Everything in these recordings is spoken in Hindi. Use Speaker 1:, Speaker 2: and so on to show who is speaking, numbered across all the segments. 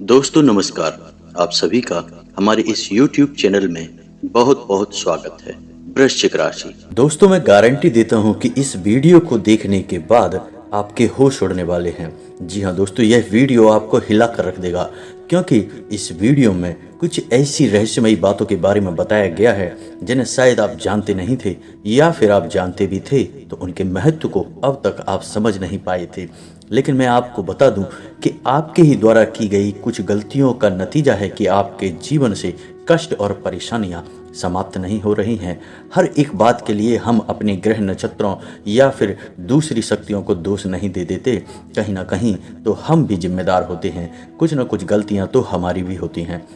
Speaker 1: दोस्तों नमस्कार। आप सभी का हमारे इस YouTube चैनल में बहुत बहुत स्वागत है। वृश्चिक राशि दोस्तों, मैं गारंटी देता हूं कि इस वीडियो को देखने के बाद आपके होश उड़ने वाले हैं। जी हाँ दोस्तों, यह वीडियो आपको हिला कर रख देगा, क्योंकि इस वीडियो में कुछ ऐसी रहस्यमयी बातों के बारे में बताया गया है जिन्हें शायद आप जानते नहीं थे, या फिर आप जानते भी थे तो उनके महत्व को अब तक आप समझ नहीं पाए थे। लेकिन मैं आपको बता दूं कि आपके ही द्वारा की गई कुछ गलतियों का नतीजा है कि आपके जीवन से कष्ट और परेशानियां समाप्त नहीं हो रही हैं। हर एक बात के लिए हम अपने ग्रह नक्षत्रों या फिर दूसरी शक्तियों को दोष नहीं दे देते। कहीं ना कहीं तो हम भी जिम्मेदार होते हैं, कुछ ना कुछ गलतियां तो हमारी भी होती हैं।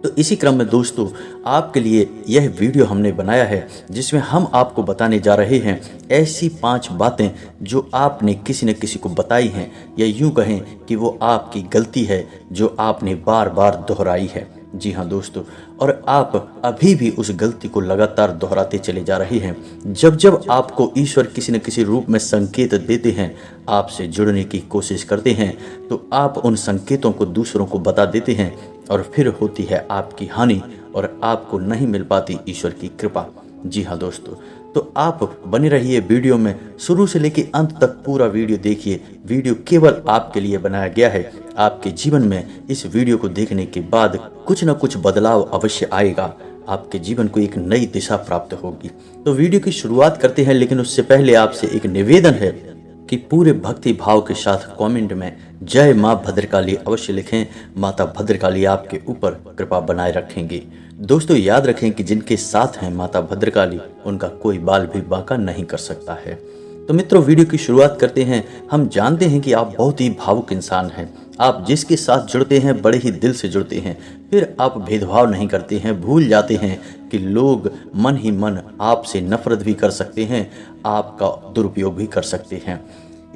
Speaker 1: तो इसी क्रम में दोस्तों, आपके लिए यह वीडियो हमने बनाया है जिसमें हम आपको बताने जा रहे हैं ऐसी 5 बातें जो आपने किसी न किसी को बताई हैं, या यूं कहें कि वो आपकी गलती है जो आपने बार बार दोहराई है। जी हाँ दोस्तों, और आप अभी भी उस गलती को लगातार दोहराते चले जा रहे हैं। जब जब आपको ईश्वर किसी न किसी रूप में संकेत देते हैं, आपसे जुड़ने की कोशिश करते हैं, तो आप उन संकेतों को दूसरों को बता देते हैं और फिर होती है आपकी हानि और आपको नहीं मिल पाती ईश्वर की कृपा। जी हाँ दोस्तों, तो आप बने रहिए वीडियो में, शुरू से लेकर अंत तक पूरा वीडियो देखिए। वीडियो केवल आपके लिए बनाया गया है। आपके जीवन में इस वीडियो को देखने के बाद कुछ न कुछ बदलाव अवश्य आएगा। आपके जीवन को एक नई दिशा प्राप्त होगी। तो वीडियो की शुरुआत करते हैं, लेकिन उससे पहले आपसे एक निवेदन है कि पूरे भक्ति भाव के साथ कमेंट में जय माँ भद्रकाली अवश्य लिखें। माता भद्रकाली आपके ऊपर कृपा बनाए रखेंगी। दोस्तों याद रखें कि जिनके साथ हैं माता भद्रकाली, उनका कोई बाल भी बांका नहीं कर सकता है। तो मित्रों, वीडियो की शुरुआत करते हैं। हम जानते हैं कि आप बहुत ही भावुक इंसान हैं। आप जिसके साथ जुड़ते हैं बड़े ही दिल से जुड़ते हैं, फिर आप भेदभाव नहीं करते हैं। भूल जाते हैं कि लोग मन ही मन आपसे नफरत भी कर सकते हैं, आपका दुरुपयोग भी कर सकते हैं।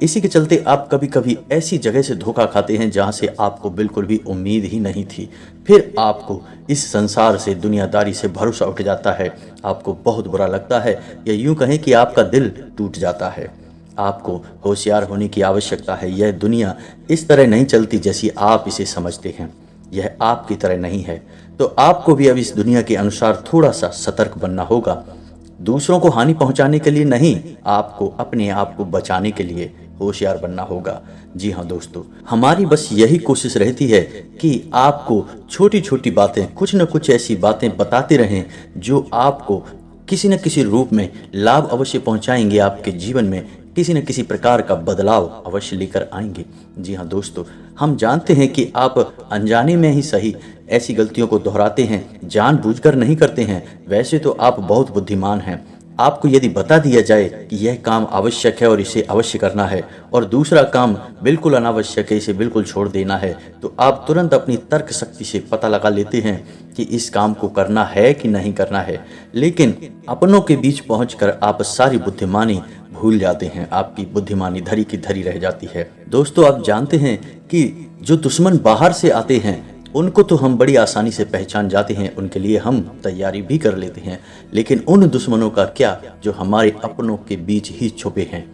Speaker 1: इसी के चलते आप कभी कभी ऐसी जगह से धोखा खाते हैं जहां से आपको बिल्कुल भी उम्मीद ही नहीं थी। फिर आपको इस संसार से, दुनियादारी से भरोसा उठ जाता है। आपको बहुत बुरा लगता है, या यूं कहें कि आपका दिल टूट जाता है। आपको होशियार होने की आवश्यकता है। यह दुनिया इस तरह नहीं चलती जैसी आप इसे समझते हैं। यह आपकी तरह नहीं है। तो आपको भी अब इस दुनिया के अनुसार थोड़ा सा सतर्क बनना होगा। दूसरों को हानि पहुंचाने के लिए नहीं, आपको अपने आप को बचाने के लिए होशियार बनना होगा। जी हाँ दोस्तों, हमारी बस यही कोशिश रहती है कि आपको छोटी छोटी बातें, कुछ न कुछ ऐसी बातें बताते रहें जो आपको किसी न किसी रूप में लाभ अवश्य पहुंचाएंगे। आपके जीवन में किसी न किसी प्रकार का बदलाव अवश्य लेकर आएंगे। जी हाँ दोस्तों, हम जानते हैं कि आप अनजाने में ही सही ऐसी गलतियों को दोहराते हैं, जानबूझकर नहीं करते हैं। वैसे तो आप बहुत बुद्धिमान हैं। आपको यदि बता दिया जाए कि यह काम आवश्यक है और इसे अवश्य करना है, और दूसरा काम बिल्कुल अनावश्यक है, इसे बिल्कुल छोड़ देना है, तो आप तुरंत अपनी तर्क शक्ति से पता लगा लेते हैं कि इस काम को करना है कि नहीं करना है। लेकिन अपनों के बीच पहुंचकर आप सारी बुद्धिमानी भूल जाते हैं। आपकी बुद्धिमानी धरी की धरी रह जाती है। दोस्तों, आप जानते हैं कि जो दुश्मन बाहर से आते हैं उनको तो हम बड़ी आसानी से पहचान जाते हैं, उनके लिए हम तैयारी भी कर लेते हैं। लेकिन उन दुश्मनों का क्या जो हमारे अपनों के बीच ही छुपे हैं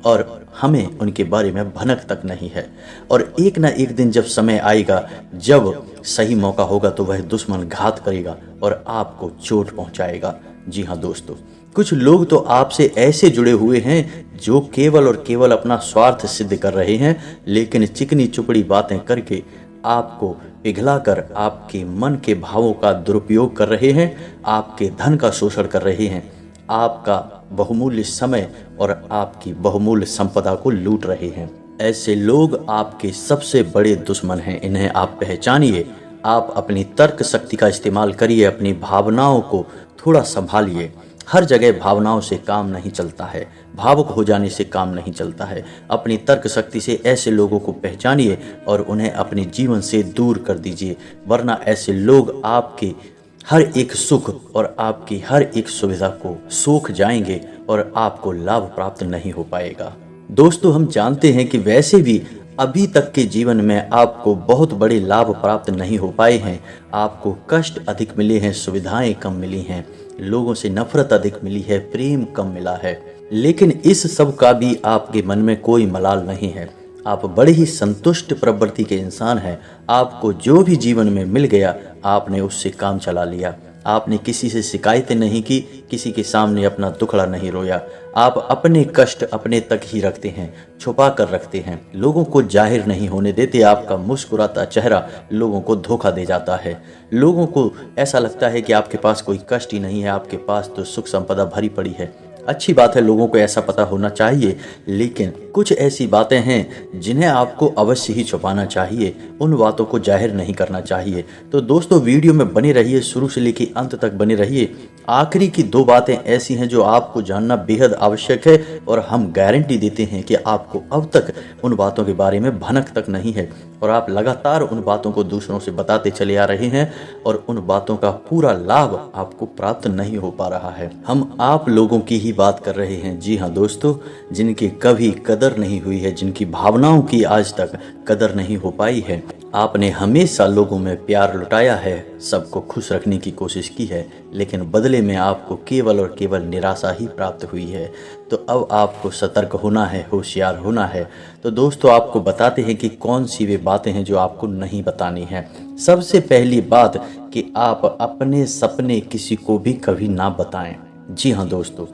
Speaker 1: और हमें उनके बारे में भनक तक नहीं है। और एक ना एक दिन जब समय आएगा, जब सही मौका होगा, तो वह दुश्मन घात करेगा और आपको चोट पहुंचाएगा। जी हाँ दोस्तों, कुछ लोग तो आपसे ऐसे जुड़े हुए हैं जो केवल और केवल अपना स्वार्थ सिद्ध कर रहे हैं, लेकिन चिकनी चुपड़ी बातें करके आपको पिघलाकर आपके मन के भावों का दुरुपयोग कर रहे हैं, आपके धन का शोषण कर रहे हैं, आपका बहुमूल्य समय और आपकी बहुमूल्य संपदा को लूट रहे हैं। ऐसे लोग आपके सबसे बड़े दुश्मन हैं। इन्हें आप पहचानिए। आप अपनी तर्क शक्ति का इस्तेमाल करिए, अपनी भावनाओं को थोड़ा संभालिए। हर जगह भावनाओं से काम नहीं चलता है, भावुक हो जाने से काम नहीं चलता है। अपनी तर्क शक्ति से ऐसे लोगों को पहचानिए और उन्हें अपने जीवन से दूर कर दीजिए, वरना ऐसे लोग आपके हर एक सुख और आपकी हर एक सुविधा को सोख जाएंगे और आपको लाभ प्राप्त नहीं हो पाएगा। दोस्तों, हम जानते हैं कि वैसे भी अभी तक के जीवन में आपको बहुत बड़े लाभ प्राप्त नहीं हो पाए हैं। आपको कष्ट अधिक मिले हैं, सुविधाएं कम मिली हैं, लोगों से नफरत अधिक मिली है, प्रेम कम मिला है। लेकिन इस सब का भी आपके मन में कोई मलाल नहीं है। आप बड़े ही संतुष्ट प्रवृत्ति के इंसान हैं। आपको जो भी जीवन में मिल गया आपने उससे काम चला लिया। आपने किसी से शिकायतें नहीं की, किसी के सामने अपना दुखड़ा नहीं रोया। आप अपने कष्ट अपने तक ही रखते हैं, छुपा कर रखते हैं, लोगों को जाहिर नहीं होने देते। आपका मुस्कुराता चेहरा लोगों को धोखा दे जाता है। लोगों को ऐसा लगता है कि आपके पास कोई कष्ट ही नहीं है, आपके पास तो सुख संपदा भरी पड़ी है। अच्छी बात है, लोगों को ऐसा पता होना चाहिए, लेकिन कुछ ऐसी बातें हैं जिन्हें आपको अवश्य ही छुपाना चाहिए, उन बातों को जाहिर नहीं करना चाहिए। तो दोस्तों वीडियो में बने रहिए, शुरू से लेकर अंत तक बने रहिए। आखिरी की 2 बातें ऐसी हैं जो आपको जानना बेहद आवश्यक है और हम गारंटी देते हैं कि आपको अब तक उन बातों के बारे में भनक तक नहीं है और आप लगातार उन बातों को दूसरों से बताते चले आ रहे हैं और उन बातों का पूरा लाभ आपको प्राप्त नहीं हो पा रहा है। हम आप लोगों की ही बात कर रहे हैं। जी हाँ दोस्तों, जिनकी कभी कदर नहीं हुई है, जिनकी भावनाओं की आज तक कदर नहीं हो पाई है। आपने हमेशा लोगों में प्यार लुटाया है, सबको खुश रखने की कोशिश की है, लेकिन बदले में आपको केवल और केवल निराशा ही प्राप्त हुई है। तो अब आपको सतर्क होना है, होशियार होना है। तो दोस्तों आपको बताते हैं कि कौन सी वे बातें हैं जो आपको नहीं बतानी है। सबसे पहली बात कि आप अपने सपने किसी को भी कभी ना बताएं। जी हाँ दोस्तों,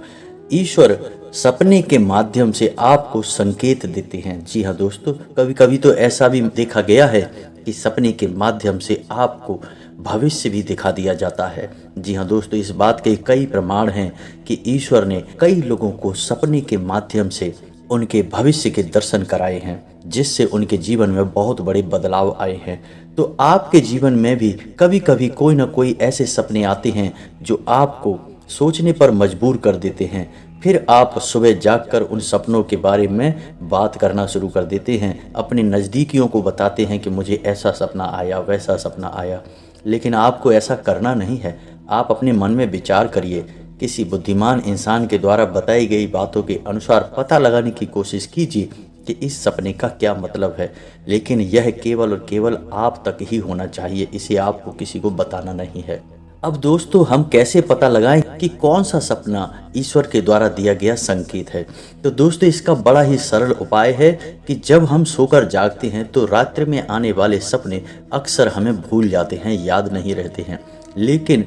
Speaker 1: ईश्वर सपने के माध्यम से आपको संकेत देते हैं। जी हाँ दोस्तों, कभी कभी तो ऐसा भी देखा गया है कि सपने के माध्यम से आपको भविष्य भी दिखा दिया जाता है। जी हाँ दोस्तों, इस बात के कई प्रमाण हैं कि ईश्वर ने कई लोगों को सपने के माध्यम से उनके भविष्य के दर्शन कराए हैं, जिससे उनके जीवन में बहुत बड़े बदलाव आए हैं। तो आपके जीवन में भी कभी कभी कोई ना कोई ऐसे सपने आते हैं जो आपको सोचने पर मजबूर कर देते हैं। फिर आप सुबह जागकर उन सपनों के बारे में बात करना शुरू कर देते हैं, अपने नज़दीकियों को बताते हैं कि मुझे ऐसा सपना आया, वैसा सपना आया। लेकिन आपको ऐसा करना नहीं है। आप अपने मन में विचार करिए, किसी बुद्धिमान इंसान के द्वारा बताई गई बातों के अनुसार पता लगाने की कोशिश कीजिए कि इस सपने का क्या मतलब है। लेकिन यह केवल और केवल आप तक ही होना चाहिए, इसे आपको किसी को बताना नहीं है। अब दोस्तों हम कैसे पता लगाएं कि कौन सा सपना ईश्वर के द्वारा दिया गया संकेत है। तो दोस्तों इसका बड़ा ही सरल उपाय है कि जब हम सोकर जागते हैं तो रात्रि में आने वाले सपने अक्सर हमें भूल जाते हैं, याद नहीं रहते हैं। लेकिन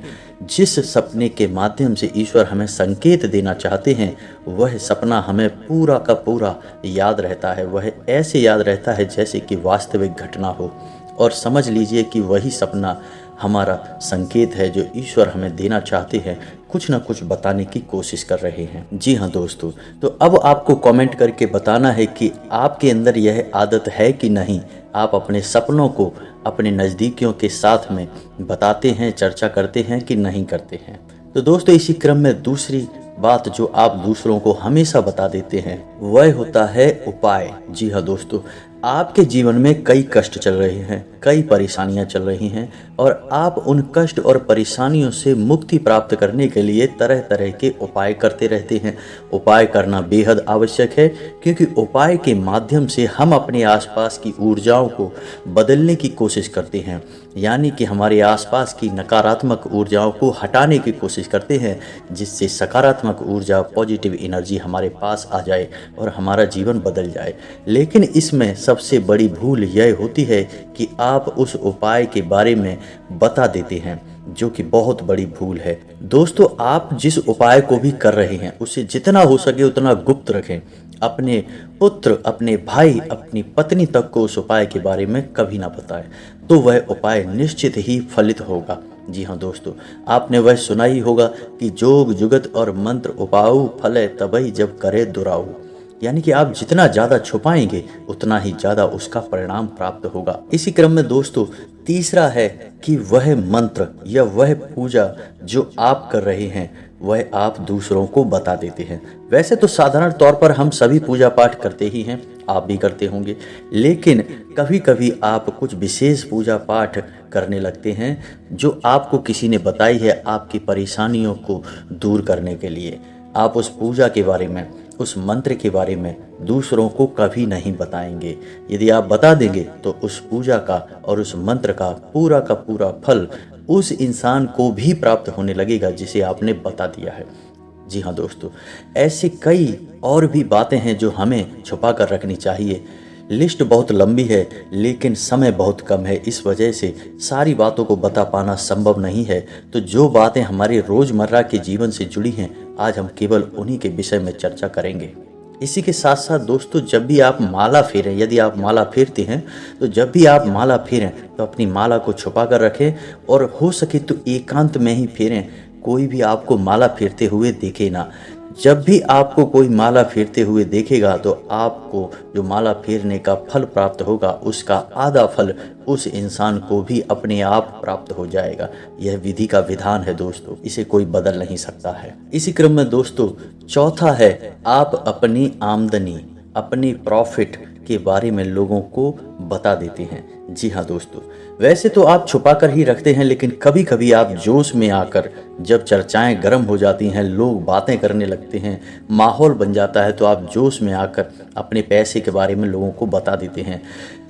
Speaker 1: जिस सपने के माध्यम से ईश्वर हमें संकेत देना चाहते हैं वह सपना हमें पूरा का पूरा याद रहता है। वह ऐसे याद रहता है जैसे कि वास्तविक घटना हो, और समझ लीजिए कि वही सपना हमारा संकेत है जो ईश्वर हमें देना चाहते हैं, कुछ ना कुछ बताने की कोशिश कर रहे हैं। जी हाँ दोस्तों, तो अब आपको कमेंट करके बताना है कि आपके अंदर यह आदत है कि नहीं। आप अपने सपनों को अपने नज़दीकियों के साथ में बताते हैं, चर्चा करते हैं कि नहीं करते हैं। तो दोस्तों इसी क्रम में दूसरी बात जो आप दूसरों को हमेशा बता देते हैं वह होता है उपाय। जी हाँ दोस्तों, आपके जीवन में कई कष्ट चल रहे हैं, कई परेशानियां चल रही हैं और आप उन कष्ट और परेशानियों से मुक्ति प्राप्त करने के लिए तरह तरह के उपाय करते रहते हैं। उपाय करना बेहद आवश्यक है, क्योंकि उपाय के माध्यम से हम अपने आसपास की ऊर्जाओं को बदलने की कोशिश करते हैं, यानी कि हमारे आसपास की नकारात्मक ऊर्जाओं को हटाने की कोशिश करते हैं, जिससे सकारात्मक ऊर्जा, पॉजिटिव एनर्जी हमारे पास आ जाए और हमारा जीवन बदल जाए। लेकिन इसमें सबसे बड़ी भूल यह होती है कि आप उस उपाय के बारे में बता देते हैं, जो कि बहुत बड़ी भूल है। दोस्तों आप जिस उपाय को भी कर रहे हैं उसे जितना हो सके उतना गुप्त रखें। अपने पुत्र, अपने भाई, अपनी पत्नी तक को उस उपाय के बारे में कभी ना बताएं, तो वह उपाय निश्चित ही फलित होगा। जी हाँ दोस्तों, आपने वह सुना ही होगा कि जोग जुगत और मंत्र उपाऊ फले तबई जब करे दुराऊ, यानी कि आप जितना ज़्यादा छुपाएंगे उतना ही ज़्यादा उसका परिणाम प्राप्त होगा। इसी क्रम में दोस्तों तीसरा है कि वह मंत्र या वह पूजा जो आप कर रहे हैं वह आप दूसरों को बता देते हैं। वैसे तो साधारण तौर पर हम सभी पूजा पाठ करते ही हैं, आप भी करते होंगे, लेकिन कभी कभी आप कुछ विशेष पूजा पाठ करने लगते हैं जो आपको किसी ने बताई है आपकी परेशानियों को दूर करने के लिए। आप उस पूजा के बारे में, उस मंत्र के बारे में दूसरों को कभी नहीं बताएंगे। यदि आप बता देंगे तो उस पूजा का और उस मंत्र का पूरा फल उस इंसान को भी प्राप्त होने लगेगा जिसे आपने बता दिया है। जी हाँ दोस्तों, ऐसी कई और भी बातें हैं जो हमें छुपा कर रखनी चाहिए, लिस्ट बहुत लंबी है लेकिन समय बहुत कम है, इस वजह से सारी बातों को बता पाना संभव नहीं है। तो जो बातें हमारे रोज़मर्रा के जीवन से जुड़ी हैं, आज हम केवल उन्हीं के विषय में चर्चा करेंगे। इसी के साथ साथ दोस्तों, जब भी आप माला फेरें, यदि आप माला फेरते हैं तो जब भी आप माला फेरें तो अपनी माला को छुपा कर रखें और हो सके तो एकांत में ही फेरें। कोई भी आपको माला फेरते हुए देखे ना। जब भी आपको कोई माला फेरते हुए देखेगा तो आपको जो माला फेरने का फल प्राप्त होगा, उसका आधा फल उस इंसान को भी अपने आप प्राप्त हो जाएगा। यह विधि का विधान है दोस्तों, इसे कोई बदल नहीं सकता है। इसी क्रम में दोस्तों, चौथा है, आप अपनी आमदनी, अपनी प्रॉफिट के बारे में लोगों को बता देते हैं। जी हाँ दोस्तों, वैसे तो आप छुपा कर ही रखते हैं, लेकिन कभी कभी आप जोश में आकर, जब चर्चाएं गर्म हो जाती हैं, लोग बातें करने लगते हैं, माहौल बन जाता है, तो आप जोश में आकर अपने पैसे के बारे में लोगों को बता देते हैं।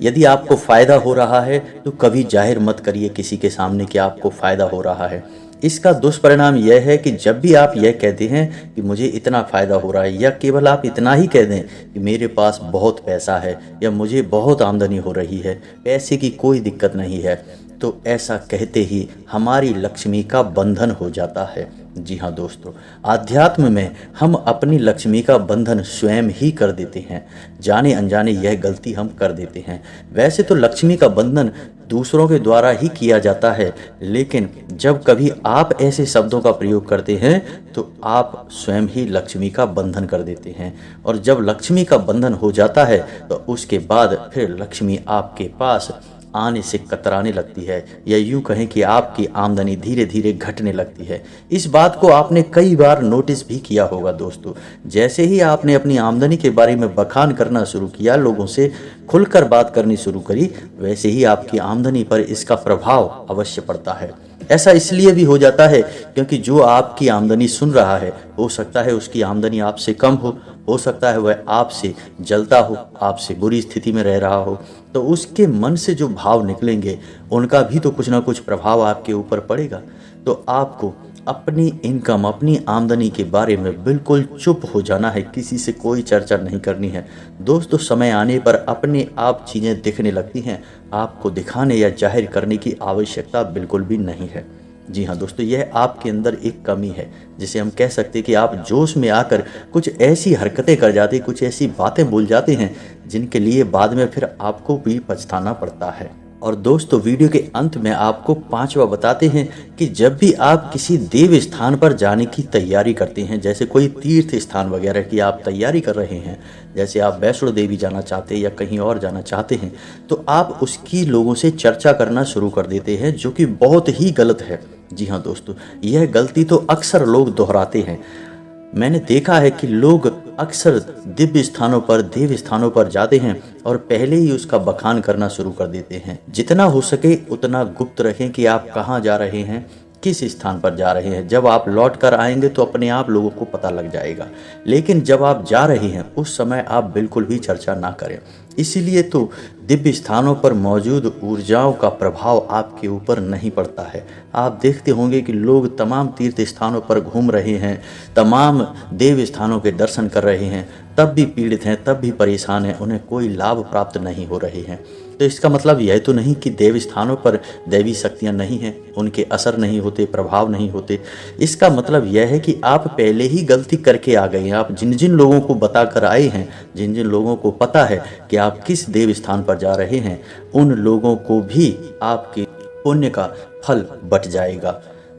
Speaker 1: यदि आपको फ़ायदा हो रहा है तो कभी जाहिर मत करिए किसी के सामने कि आपको फ़ायदा हो रहा है। इसका दुष्परिणाम यह है कि जब भी आप यह कहते हैं कि मुझे इतना फ़ायदा हो रहा है, या केवल आप इतना ही कह दें कि मेरे पास बहुत पैसा है या मुझे बहुत आमदनी हो रही है, पैसे की कोई दिक्कत नहीं है, तो ऐसा कहते ही हमारी लक्ष्मी का बंधन हो जाता है। जी हाँ दोस्तों, आध्यात्म में हम अपनी लक्ष्मी का बंधन स्वयं ही कर देते हैं। जाने अनजाने यह गलती हम कर देते हैं। वैसे तो लक्ष्मी का बंधन दूसरों के द्वारा ही किया जाता है, लेकिन जब कभी आप ऐसे शब्दों का प्रयोग करते हैं तो आप स्वयं ही लक्ष्मी का बंधन कर देते हैं। और जब लक्ष्मी का बंधन हो जाता है तो उसके बाद फिर लक्ष्मी आपके पास आने से कतराने लगती है, या यूं कहें कि आपकी आमदनी धीरे धीरे घटने लगती है। इस बात को आपने कई बार नोटिस भी किया होगा दोस्तों। जैसे ही आपने अपनी आमदनी के बारे में बखान करना शुरू किया, लोगों से खुलकर बात करनी शुरू करी, वैसे ही आपकी आमदनी पर इसका प्रभाव अवश्य पड़ता है। ऐसा इसलिए भी हो जाता है क्योंकि जो आपकी आमदनी सुन रहा है, हो सकता है उसकी आमदनी आपसे कम हो सकता है वह आपसे जलता हो, आपसे बुरी स्थिति में रह रहा हो, तो उसके मन से जो भाव निकलेंगे उनका भी तो कुछ ना कुछ प्रभाव आपके ऊपर पड़ेगा। तो आपको अपनी इनकम, अपनी आमदनी के बारे में बिल्कुल चुप हो जाना है, किसी से कोई चर्चा नहीं करनी है दोस्तों। समय आने पर अपने आप चीज़ें दिखने लगती हैं, आपको दिखाने या जाहिर करने की आवश्यकता बिल्कुल भी नहीं है। जी हाँ दोस्तों, यह आपके अंदर एक कमी है, जिसे हम कह सकते हैं कि आप जोश में आकर कुछ ऐसी हरकतें कर जाते, कुछ ऐसी बातें बोल जाते हैं जिनके लिए बाद में फिर आपको भी पछताना पड़ता है। और दोस्तों, वीडियो के अंत में आपको पांचवा बताते हैं कि जब भी आप किसी देव स्थान पर जाने की तैयारी करते हैं, जैसे कोई तीर्थ स्थान वगैरह की आप तैयारी कर रहे हैं, जैसे आप वैष्णो देवी जाना चाहते हैं या कहीं और जाना चाहते हैं, तो आप उसकी लोगों से चर्चा करना शुरू कर देते हैं, जो कि बहुत ही गलत है। जी हाँ दोस्तों, यह गलती तो अक्सर लोग दोहराते हैं। मैंने देखा है कि लोग अक्सर दिव्य स्थानों पर, देव स्थानों पर जाते हैं और पहले ही उसका बखान करना शुरू कर देते हैं। जितना हो सके उतना गुप्त रखें कि आप कहाँ जा रहे हैं, किस स्थान पर जा रहे हैं। जब आप लौट कर आएंगे तो अपने आप लोगों को पता लग जाएगा, लेकिन जब आप जा रहे हैं उस समय आप बिल्कुल भी चर्चा ना करें। इसीलिए तो दिव्य स्थानों पर मौजूद ऊर्जाओं का प्रभाव आपके ऊपर नहीं पड़ता है। आप देखते होंगे कि लोग तमाम तीर्थ स्थानों पर घूम रहे हैं, तमाम देव स्थानों के दर्शन कर रहे हैं, तब भी पीड़ित हैं, तब भी परेशान हैं, उन्हें कोई लाभ प्राप्त नहीं हो रहे हैं। तो इसका मतलब यह तो नहीं कि देव स्थानों पर दैवी शक्तियाँ नहीं हैं, उनके असर नहीं होते, प्रभाव नहीं होते। इसका मतलब यह है कि आप पहले ही गलती करके आ गए हैं। आप जिन जिन लोगों को बता कर आए हैं, जिन जिन लोगों को पता है कि आप किस देव स्थान पर जा रहे हैं, उन लोगों को भी आपके पुण्य का फल बट जाएगा।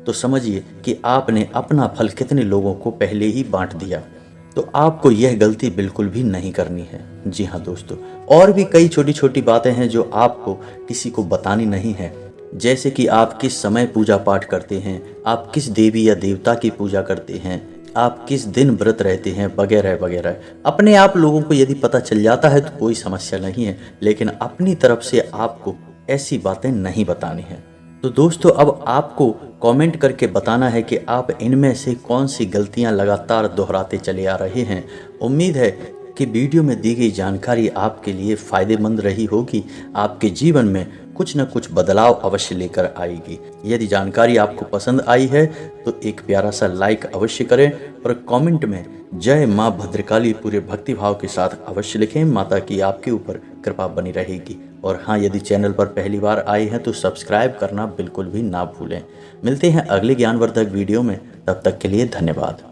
Speaker 1: तो समझिए कि आपने अपना फल कितने लोगों को पहले ही बांट दिया। तो आपको यह गलती बिल्कुल भी नहीं करनी है। जी हाँ दोस्तों, और भी कई छोटी छोटी बातें हैं जो आपको किसी को बतानी नहीं है, जैसे कि आप किस समय पूजा पाठ करते हैं, आप किस देवी या देवता की पूजा करते हैं, आप किस दिन व्रत रहते हैं, वगैरह वगैरह। अपने आप लोगों को यदि पता चल जाता है तो कोई समस्या नहीं है, लेकिन अपनी तरफ से आपको ऐसी बातें नहीं बतानी है। तो दोस्तों, अब आपको कमेंट करके बताना है कि आप इनमें से कौन सी गलतियां लगातार दोहराते चले आ रहे हैं। उम्मीद है कि वीडियो में दी गई जानकारी आपके लिए फ़ायदेमंद रही होगी, आपके जीवन में कुछ न कुछ बदलाव अवश्य लेकर आएगी। यदि जानकारी आपको पसंद आई है तो एक प्यारा सा लाइक अवश्य करें और कमेंट में जय माँ भद्रकाली पूरे भक्तिभाव के साथ अवश्य लिखें। माता की आपके ऊपर कृपा बनी रहेगी। और हाँ, यदि चैनल पर पहली बार आए हैं तो सब्सक्राइब करना बिल्कुल भी ना भूलें। मिलते हैं अगले ज्ञानवर्धक वीडियो में, तब तक के लिए धन्यवाद।